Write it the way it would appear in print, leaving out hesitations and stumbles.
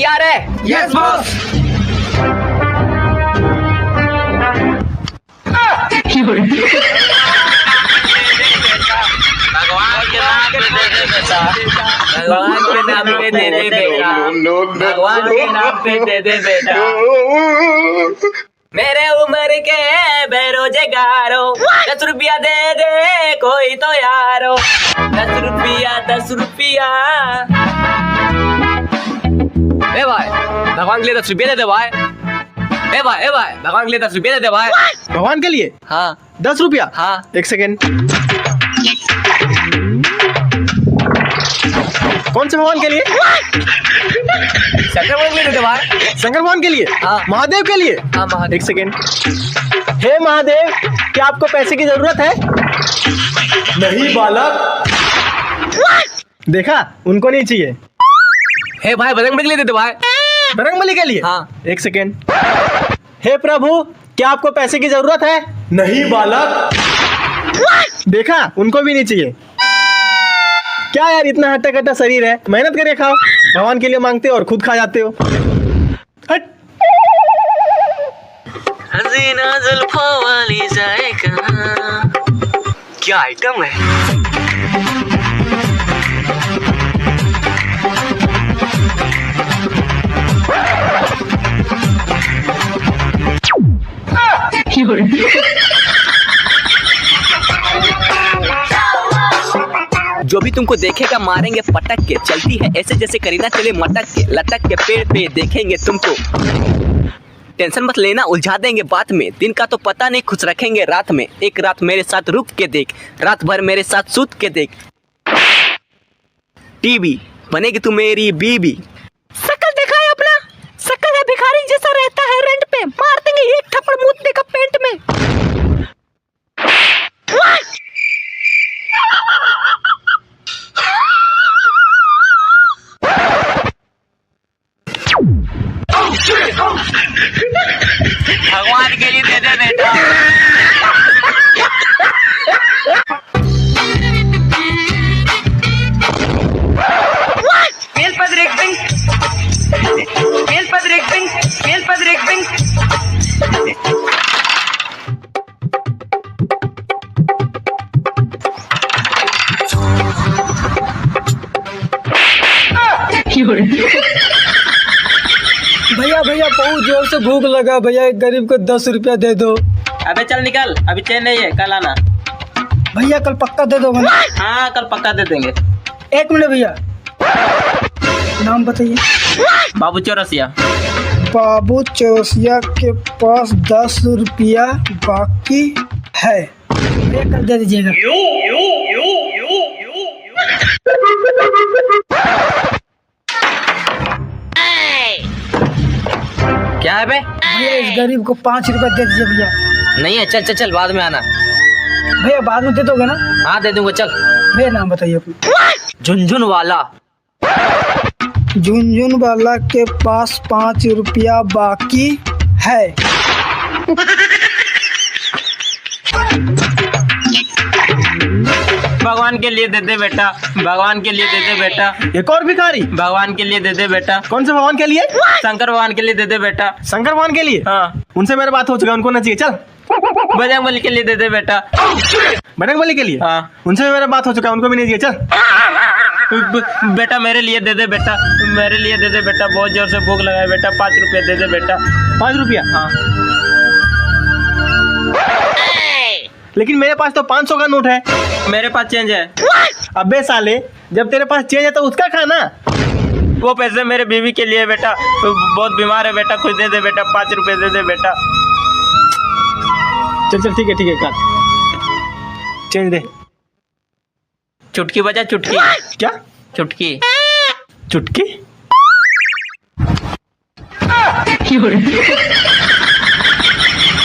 तैयार है? Yes boss. भगवान के नाम पे दे दे बेटा, भगवान के नाम पे दे दे बेटा। मेरे उम्र के बेरोजगारो 10 रुपया दे दे कोई तो यारो, 10 रुपया 10 रुपया। ए भाई भगवान के लिए 10 रुपया दे दे भाई। ए भाई भगवान के लिए 10 रुपया दे दे भाई। भगवान के लिए? हाँ 10 रुपया? हाँ। एक सेकेंड। कौन से भगवान के लिए? शंकर भगवान के लिए दे दे भाई। शंकर भगवान के लिए? हाँ। महादेव के लिए? हाँ महादेव। एक सेकेंड। हे महादेव, क्या आपको पैसे की जरूरत है? नहीं बालक। देखा, उनको नहीं चाहिए। हे भाई बजरंगबली के लिए दे दे भाई। बजरंगबली के लिए? हाँ। एक सेकेंड। हे प्रभु, क्या आपको पैसे की जरूरत है? नहीं बालक। देखा, उनको भी नहीं चाहिए। क्या यार, इतना हट्टा कट्टा शरीर है, मेहनत करके खाओ। भगवान के लिए मांगते हो और खुद खा जाते हो। हट। हसीना जुल्फों वाली जाए कहाँ, क्या आइटम है। जो भी तुमको देखेगा मारेंगे पटक के, चलती है ऐसे जैसे करीना चले मटक के, लटक के पेड़ पे देखेंगे तुमको। टेंशन मत लेना, उलझा देंगे बात में, दिन का तो पता नहीं खुश रखेंगे रात में। एक रात मेरे साथ रुक के देख, रात भर मेरे साथ सूत के देख। टीवी बनेगी तू मेरी बीबी। शकल देखा है अपना, शकल है भिखारी जैसा रहता है रेंट पे, मार देंगे एक थप्पड़ मुंह देगा पेंट में। भगवान के लिए दे दे बेटा। भैया भैया बहुत जोर से भूख लगा, भैया एक गरीब को 10 रुपया दे दो। अबे चल निकल, अभी चैन नहीं है, कल आना। भैया कल पक्का दे दोगे ना? हाँ कल पक्का दे देंगे। एक मिनट भैया, नाम बताइए। बाबू चौरसिया। बाबू चौरसिया के पास 10 रुपया बाकी है, ये कर दे दीजिएगा। क्या है बे? भैया इस गरीब को 5 रुपया दे दीजिए भैया। नहीं है, चल चल चल बाद में आना। भैया बाद में दे दोगे ना? हाँ दे दूंगा, चल। भैया नाम बताइए अपना। झुनझुन वाला। झुनझुन वाला के पास 5 रुपया बाकी है। भगवान के लिए दे दे बेटा, भगवान के लिए दे दे बेटा। एक और भिखारी? भगवान के लिए दे दे बेटा। कौन से भगवान के लिए? शंकर भगवान के लिए दे दे बेटा। शंकर भगवान के लिए? हाँ। उनसे मेरा बात हो चुका है, उनको ना चाहिए। चल। बजरंगबली के लिए दे दे बेटा। बजरंगबली के लिए? हाँ। उनसे भी मेरा बात हो चुका है, उनको भी नहीं चाहिए। चल। बेटा मेरे लिए दे दे बेटा, मेरे लिए दे दे बेटा, बहुत जोर से भूख लगा है बेटा, 5 रुपया दे दे बेटा। 5 रुपया? हाँ। लेकिन मेरे पास तो 500 का नोट है। मेरे पास चेंज है। अबे साले, जब तेरे पास चेंज है तो उसका खाना। वो पैसे मेरे बीवी के लिए बेटा, बहुत बीमार है बेटा, कुछ दे दे बेटा, 5 रुपए दे दे बेटा। चल चल ठीक है कर, चेंज दे। चुटकी बजा, चुटकी। क्या? चुटकी। चुटकी?